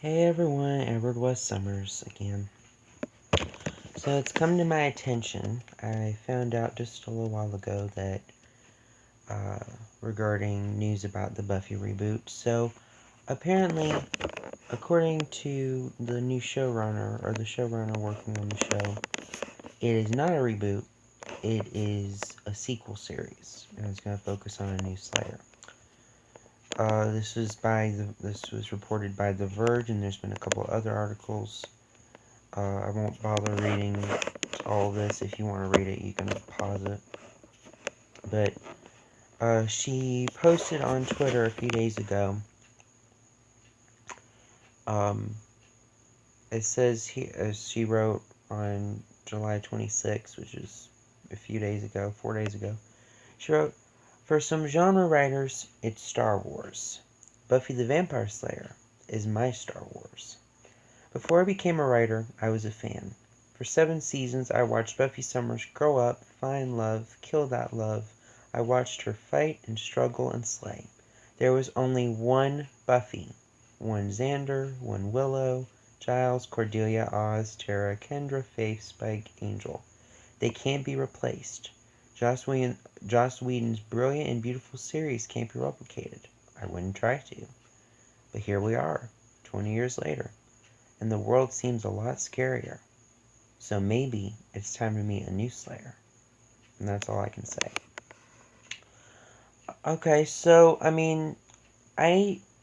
Hey everyone, Edward West Summers again. So it's come to my attention, I found out just a little while ago that, regarding news about the Buffy reboot. So, apparently, according to the new showrunner, or the showrunner working on the show, it is not a reboot, it is a sequel series, and it's going to focus on a new Slayer. This was reported by The Verge, and there's been a couple other articles. I won't bother reading all this. If you want to read it, you can pause it. But she posted on Twitter a few days ago. It says she wrote on July 26th, which is a few days ago, 4 days ago. She wrote, "For some genre writers, it's Star Wars. Buffy the Vampire Slayer is my Star Wars. Before I became a writer, I was a fan. For 7 seasons, I watched Buffy Summers grow up, find love, kill that love. I watched her fight and struggle and slay. There was only one Buffy. One Xander, one Willow, Giles, Cordelia, Oz, Tara, Kendra, Faith, Spike, Angel. They can't be replaced. Joss Whedon's brilliant and beautiful series can't be replicated. I wouldn't try to. But here we are, 20 years later, and the world seems a lot scarier. So maybe it's time to meet a new Slayer." And that's all I can say. Okay, so,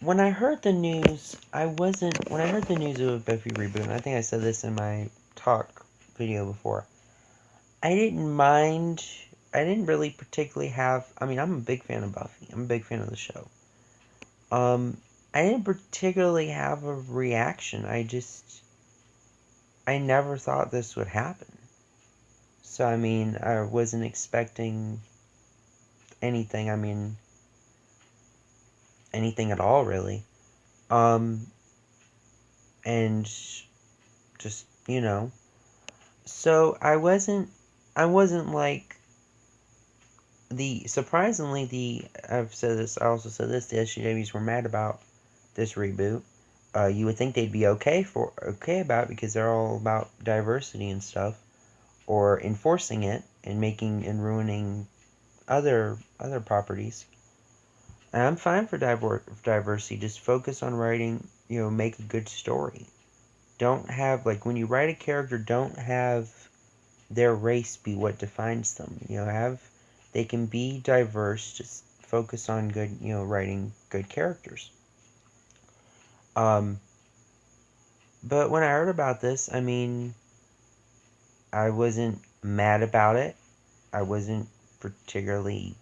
when I heard the news, when I heard the news of a Buffy reboot, and I think I said this in my talk video before, I didn't really particularly have, I'm a big fan of Buffy, I'm a big fan of the show. I didn't particularly have a reaction, I never thought this would happen. So, I wasn't expecting anything, anything at all, really. And just, So, I wasn't like, I also said this, the SJWs were mad about this reboot. You would think they'd be okay about it because they're all about diversity and stuff, or enforcing it and making and ruining other properties. And I'm fine for diversity. Just focus on writing. Make a good story. Don't have when you write a character, don't have their race be what defines them. They can be diverse. Just focus on good. Writing good characters. But when I heard about this, I wasn't mad about it. I wasn't particularly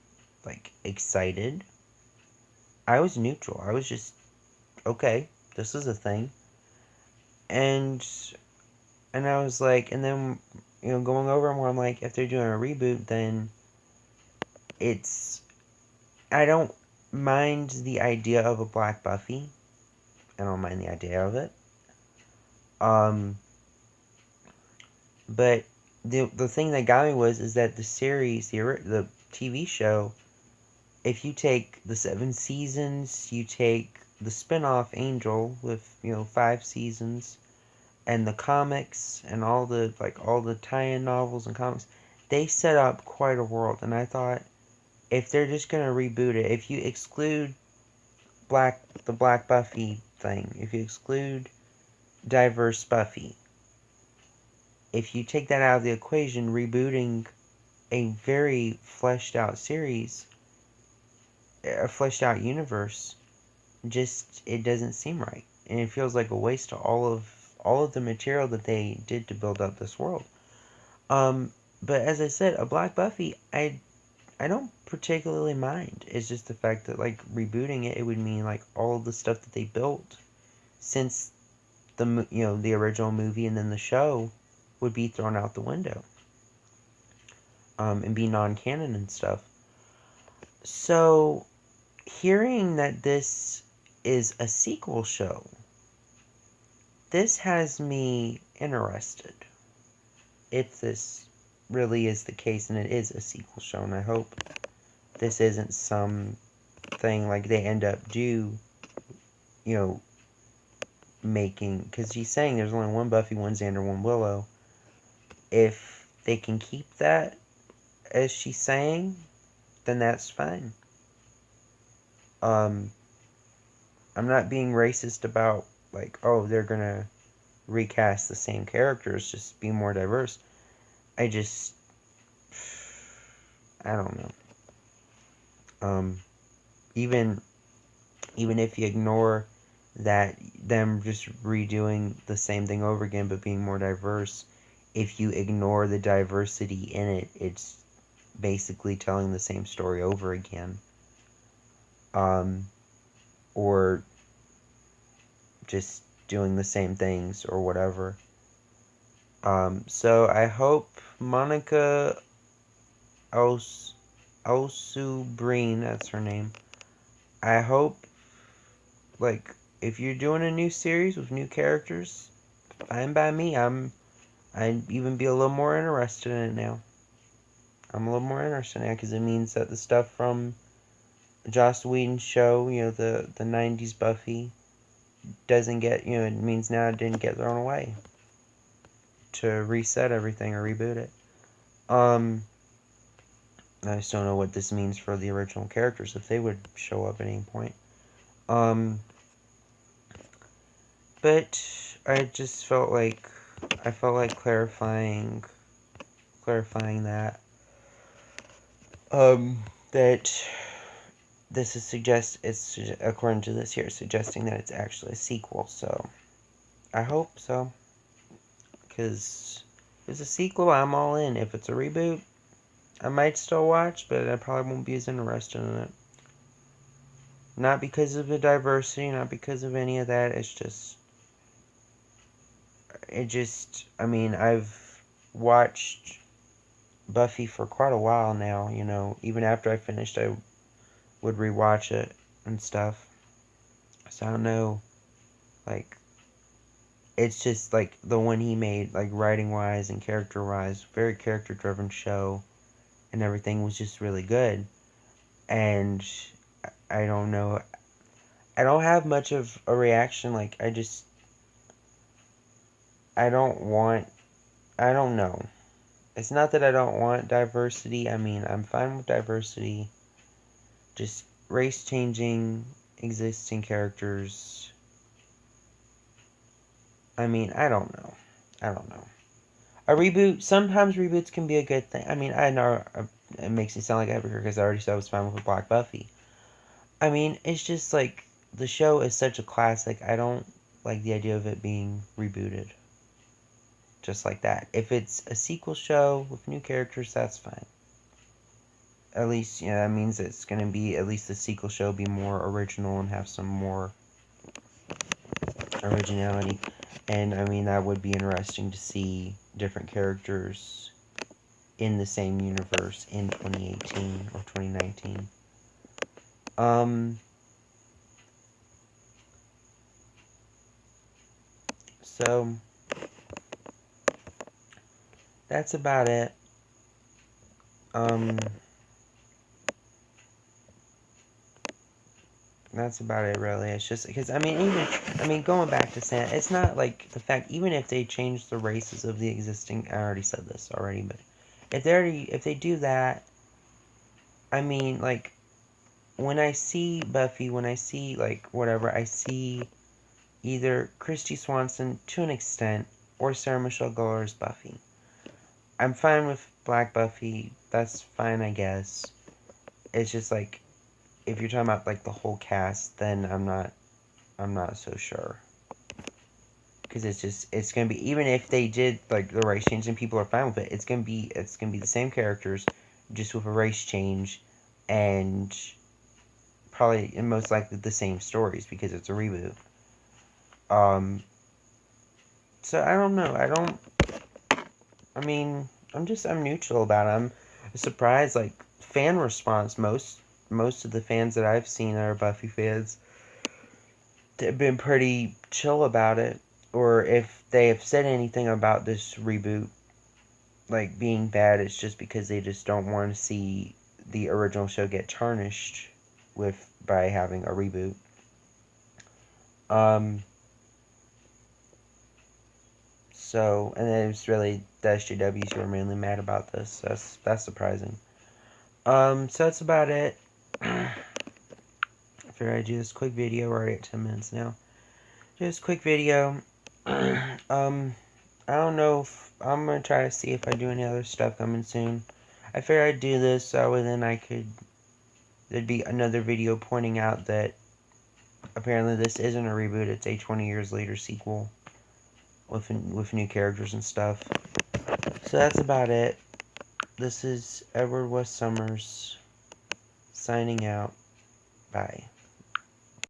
excited. I was neutral. I was just okay. This is a thing, and I was like, and then going over more, I'm like, if they're doing a reboot, then I don't mind the idea of a Black Buffy. I don't mind the idea of it. But the thing that got me is that the series, the TV show, if you take the 7 seasons, you take the spin-off Angel with 5 seasons, and the comics and all the tie-in novels and comics, they set up quite a world. And I thought, if they're just gonna reboot it, if you exclude the Black Buffy thing, if you exclude diverse Buffy, if you take that out of the equation, rebooting a very fleshed out series, a fleshed out universe, it doesn't seem right, and it feels like a waste of all of the material that they did to build up this world. But as I said, a Black Buffy, I don't particularly mind. It's just the fact that rebooting it would mean all of the stuff that they built since the original movie and then the show would be thrown out the window, and be non-canon and stuff. So, hearing that this is a sequel show, this has me interested. If this really is the case and it is a sequel show, and I hope this isn't something they end up making, because he's saying there's only one Buffy, one Xander, one Willow. If they can keep that as she's saying, then that's fine. I'm not being racist about, like, oh, they're gonna recast the same characters, just be more diverse. I don't know. Even if you ignore that, them just redoing the same thing over again but being more diverse, if you ignore the diversity in it, it's basically telling the same story over again. Or just doing the same things or whatever. So I hope Monica Osubreen, that's her name. I hope, like, if you're doing a new series with new characters, fine by me. I'd even be a little more interested in it now. I'm a little more interested in it because it means that the stuff from Joss Whedon's show, the 90s Buffy, doesn't get, it means now it didn't get thrown away to reset everything or reboot it. I just don't know what this means for the original characters, if they would show up at any point. But I just felt like clarifying that that this is it's according to this here, suggesting that it's actually a sequel. So I hope so, because if it's a sequel, I'm all in. If it's a reboot, I might still watch, but I probably won't be as interested in it. Not because of the diversity, not because of any of that. I mean, I've watched Buffy for quite a while now, even after I finished, I would rewatch it and stuff. So I don't know, like, it's just, like, the one he made, like, writing-wise and character-wise, very character-driven show, and everything was just really good. And I don't know, I don't have much of a reaction, like, I don't know. It's not that I don't want diversity. I mean, I'm fine with diversity. Just race-changing existing characters. I mean, I don't know. A reboot, sometimes reboots can be a good thing. I mean, I know it makes me sound like a hypocrite because I already said I was fine with Black Buffy. I mean, it's just like, the show is such a classic, I don't like the idea of it being rebooted. Just like that. If it's a sequel show with new characters, that's fine. At least, that means it's going to be, at least the sequel show be more original and have some more originality. And, I mean, that would be interesting to see different characters in the same universe in 2018 or 2019. So, that's about it. That's about it, really. It's just because, going back to Santa, it's not like the fact, even if they change the races of the existing, I already said this already, but if they do that, I mean, like, when I see Buffy, when I see, like, whatever, I see either Christy Swanson, to an extent, or Sarah Michelle Gellar's Buffy. I'm fine with Black Buffy, that's fine, I guess. It's just, like, if you're talking about, like, the whole cast, then I'm not so sure. Because it's gonna be, even if they did, like, the race change and people are fine with it, it's gonna be the same characters, just with a race change, and probably, and most likely, the same stories, because it's a reboot. So I don't know, I'm neutral about it. I'm surprised, like, fan response, most of the fans that I've seen that are Buffy fans have been pretty chill about it, or if they have said anything about this reboot, like, being bad, it's just because they just don't want to see the original show get tarnished by having a reboot. So, and then it's really the SJWs who are mainly mad about this. That's surprising. So that's about it. I figured I'd do this quick video. We're already at 10 minutes now. Just quick video. I don't know if I'm gonna try to see if I do any other stuff coming soon. I figured I'd do this so then there'd be another video pointing out that apparently this isn't a reboot, it's a 20 years later sequel with new characters and stuff. So that's about it. This is Edward West Summers signing out. Bye.